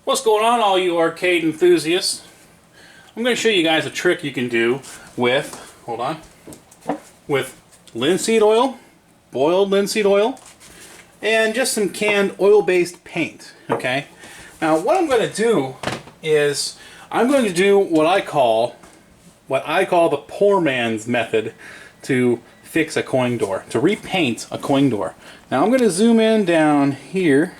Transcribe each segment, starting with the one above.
What's going on, all you arcade enthusiasts? I'm going to show you guys a trick you can do with, with linseed oil, boiled linseed oil, and just some canned oil-based paint, okay? Now, what I'm going to do is, I'm going to do what I call the poor man's method to fix a coin door, to repaint a coin door. Now, I'm going to zoom in down here,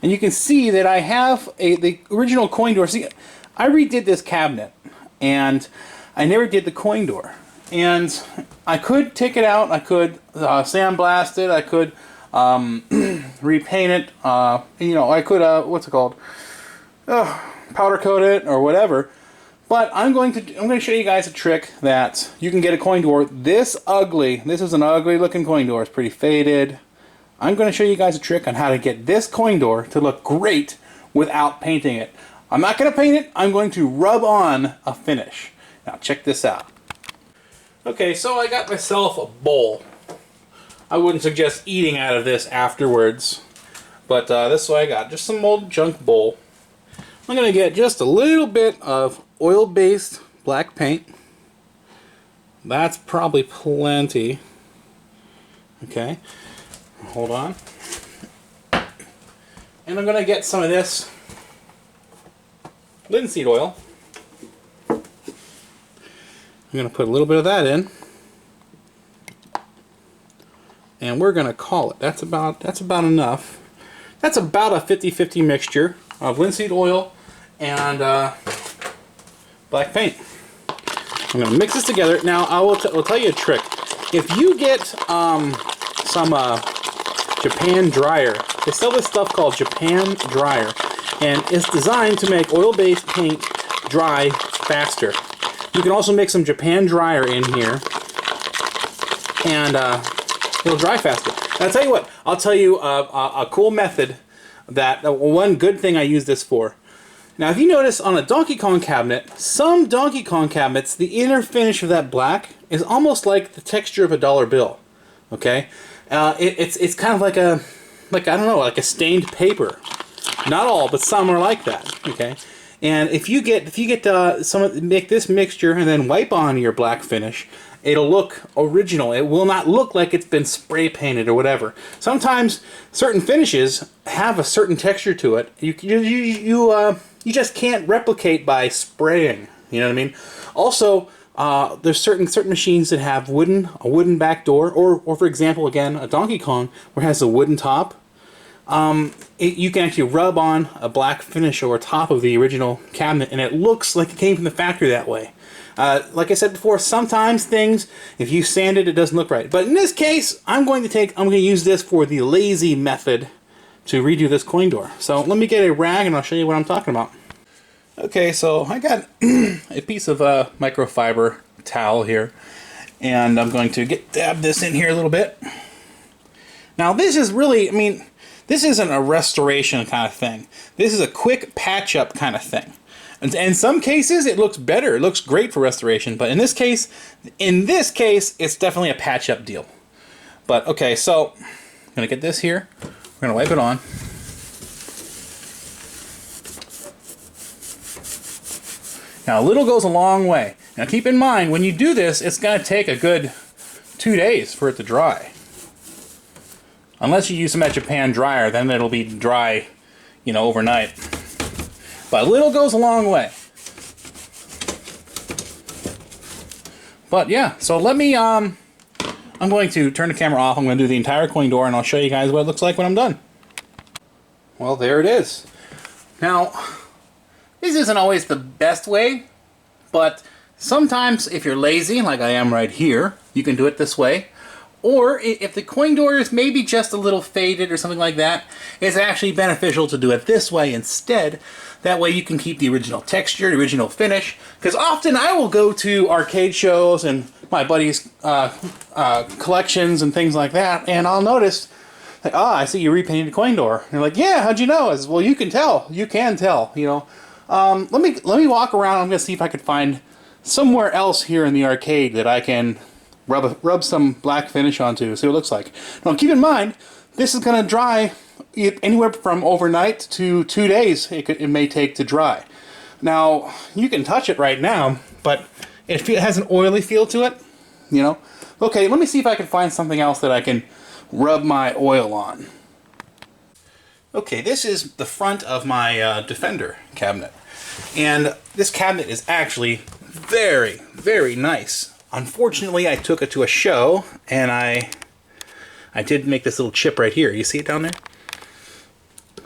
and you can see that I have the original coin door. See, I redid this cabinet, and I never did the coin door. And I could take it out, I could sandblast it, I could repaint it, I could, powder coat it or whatever. But I'm going to show you guys a trick that you can get a coin door this ugly. This is an ugly looking coin door. It's pretty faded. I'm going to show you guys a trick on how to get this coin door to look great without painting it. I'm not going to paint it. I'm going to rub on a finish. Now check this out. Okay, so I got myself a bowl. I wouldn't suggest eating out of this afterwards, but this is what I got. Just some old junk bowl. I'm going to get just a little bit of oil-based black paint. That's probably plenty. Okay. Hold on. And I'm going to get some of this linseed oil. I'm going to put a little bit of that in. And we're going to call it. That's about enough. That's about a 50-50 mixture of linseed oil and black paint. I'm going to mix this together. Now, I'll tell you a trick. If you get some Japan dryer. They sell this stuff called Japan dryer, and it's designed to make oil-based paint dry faster. You can also make some Japan dryer in here, and it'll dry faster. And I'll tell you what. I'll tell you a cool method that one good thing I use this for. Now, if you notice on a Donkey Kong cabinet, some Donkey Kong cabinets, the inner finish of that black is almost like the texture of a dollar bill. Okay. It's kind of like a stained paper. Not all, but some are like that. Okay, and if you get make this mixture and then wipe on your black finish, it'll look original. It will not look like it's been spray painted or whatever. Sometimes certain finishes have a certain texture to it. You just can't replicate by spraying. You know what I mean? Also, there's certain machines that have a wooden back door, or for example, again, a Donkey Kong where it has a wooden top. You can actually rub on a black finish over top of the original cabinet, and it looks like it came from the factory that way. Like I said before, sometimes things, if you sand it, it doesn't look right. But in this case, I'm going to use this for the lazy method to redo this coin door. So let me get a rag, and I'll show you what I'm talking about. Okay, so I got a piece of microfiber towel here, and I'm going to dab this in here a little bit. Now this is really, this isn't a restoration kind of thing. This is a quick patch-up kind of thing. And in some cases, it looks better. It looks great for restoration, but in this case, it's definitely a patch-up deal. But okay, so I'm gonna get this here. We're gonna wipe it on. Now, a little goes a long way. Now, keep in mind, when you do this, it's going to take a good 2 days for it to dry. Unless you use some of that Japan dryer, then it'll be dry, overnight. But a little goes a long way. But yeah, so let me, I'm going to turn the camera off. I'm going to do the entire coin door, and I'll show you guys what it looks like when I'm done. Well, there it is. Now, this isn't always the best way, but sometimes if you're lazy, like I am right here, you can do it this way. Or if the coin door is maybe just a little faded or something like that, it's actually beneficial to do it this way instead. That way you can keep the original texture, the original finish. Because often I will go to arcade shows and my buddies' collections and things like that, and I'll notice, like, I see you repainted a coin door. And they're like, yeah, how'd you know? I said, well, you can tell. You can tell, Let me walk around. I'm going to see if I could find somewhere else here in the arcade that I can rub some black finish onto, see what it looks like. Now keep in mind, this is going to dry anywhere from overnight to 2 days it may take to dry. Now, you can touch it right now, but it has an oily feel to it, you know. Okay, let me see if I can find something else that I can rub my oil on. Okay, this is the front of my Defender cabinet. And this cabinet is actually very, very nice. Unfortunately, I took it to a show, and I did make this little chip right here. You see it down there?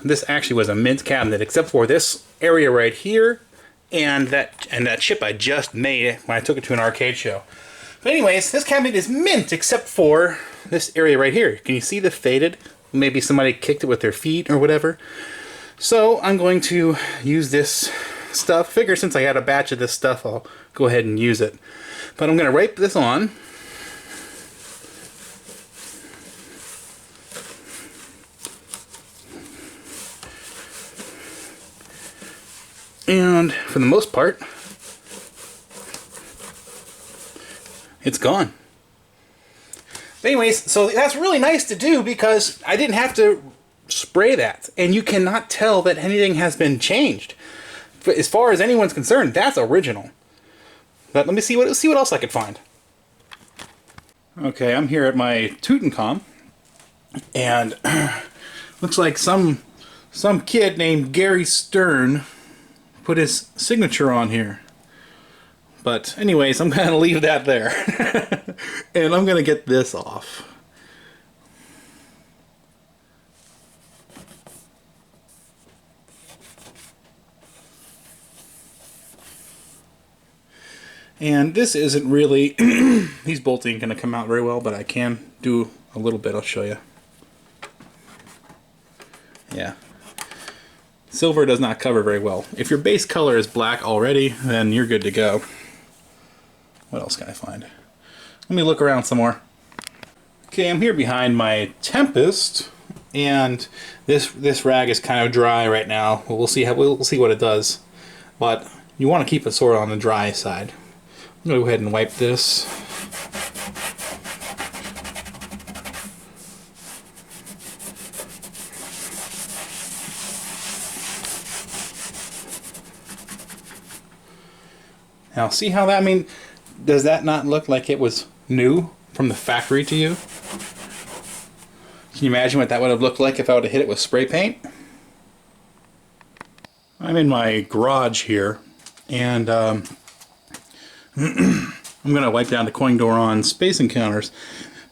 This actually was a mint cabinet, except for this area right here, and that chip I just made when I took it to an arcade show. But anyways, this cabinet is mint, except for this area right here. Can you see the faded? Maybe somebody kicked it with their feet or whatever. So I'm going to use this stuff. Figure since I had a batch of this stuff, I'll go ahead and use it. But I'm going to wipe this on. And for the most part, it's gone. But anyways, so that's really nice to do because I didn't have to spray that. And you cannot tell that anything has been changed. But as far as anyone's concerned, that's original. But let me see what else I could find. Okay, I'm here at my Tutankhamun. And looks like some kid named Gary Stern put his signature on here. But anyways, I'm going to leave that there. And I'm going to get this off. And this isn't really, these bolts ain't going to come out very well, but I can do a little bit. I'll show you. Yeah. Silver does not cover very well. If your base color is black already, then you're good to go. What else can I find? Let me look around some more. Okay, I'm here behind my Tempest, and this rag is kind of dry right now. We'll see what it does, but you want to keep it sort of on the dry side. I'm gonna go ahead and wipe this. Now, see how that, I mean, does that not look like it was new from the factory to you? Can you imagine what that would have looked like if I would have hit it with spray paint? I'm in my garage here, and I'm going to wipe down the coin door on Space Encounters.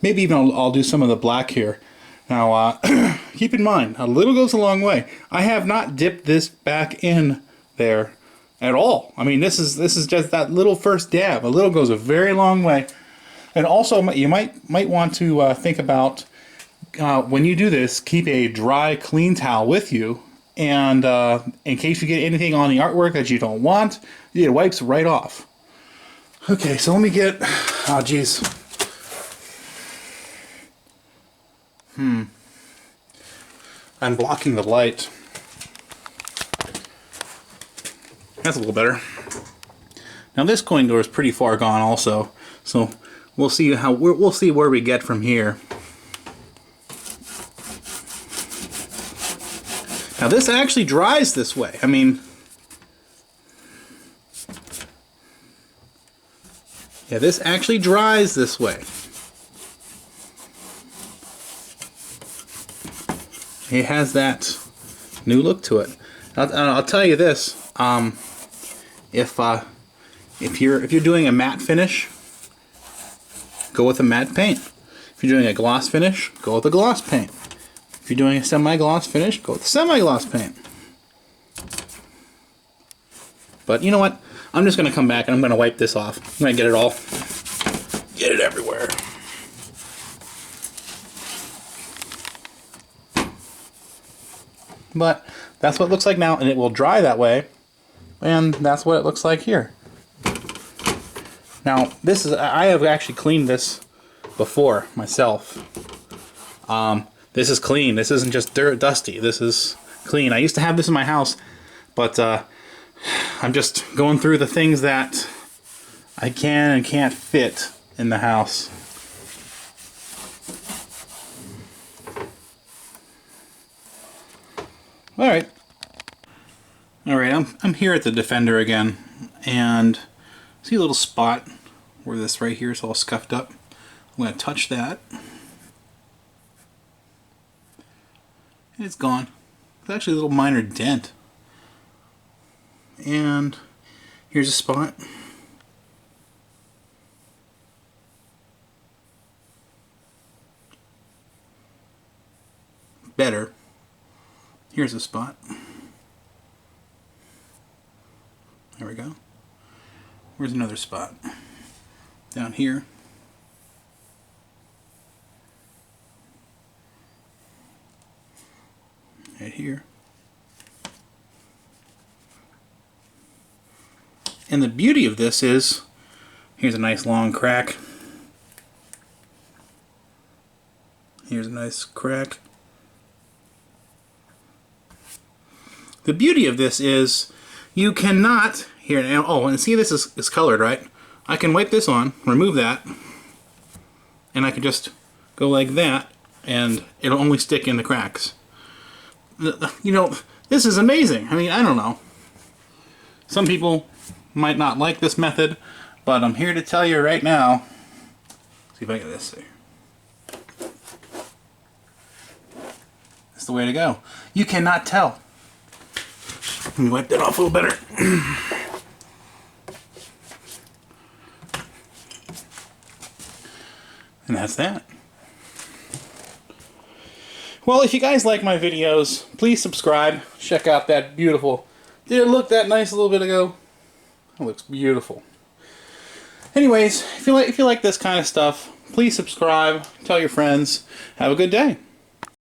Maybe even I'll do some of the black here. Now, keep in mind, a little goes a long way. I have not dipped this back in there at all. I mean, this is just that little first dab. A little goes a very long way. And also, you might want to think about when you do this, keep a dry, clean towel with you, and in case you get anything on the artwork that you don't want, it wipes right off. Okay, so let me get. Oh, geez. I'm blocking the light. That's a little better. Now this coin door is pretty far gone also, so we'll see where we get from here. Now this actually dries this way. I mean, yeah, this actually dries this way. It has that new look to it. I'll tell you this. If you're doing a matte finish, go with a matte paint. If you're doing a gloss finish, go with a gloss paint. If you're doing a semi-gloss finish, go with semi-gloss paint. But you know what? I'm just going to come back and I'm going to wipe this off. I'm going to get it everywhere. But that's what it looks like now, and it will dry that way. And that's what it looks like here. Now, I have actually cleaned this before myself. This is clean. This isn't just dusty. This is clean. I used to have this in my house, but I'm just going through the things that I can and can't fit in the house. Alright. Alright, I'm here at the Defender again, and see a little spot where this right here is all scuffed up. I'm going to touch that. And it's gone. It's actually a little minor dent. And here's a spot. Better. Here's a spot. There we go. Where's another spot? Down here. Right here. And the beauty of this is, here's a nice long crack. Here's a nice crack. The beauty of this is you cannot, here, oh, and see this is colored, right? I can wipe this on, remove that, and I can just go like that, and it'll only stick in the cracks. You know, this is amazing. I mean, I don't know. Some people might not like this method, but I'm here to tell you right now. See if I get this here. That's the way to go. You cannot tell. Let me wipe that off a little better. And that's that. Well, if you guys like my videos, please subscribe. Check out that beautiful... Did it look that nice a little bit ago? It looks beautiful. Anyways, if you like this kind of stuff, please subscribe. Tell your friends. Have a good day.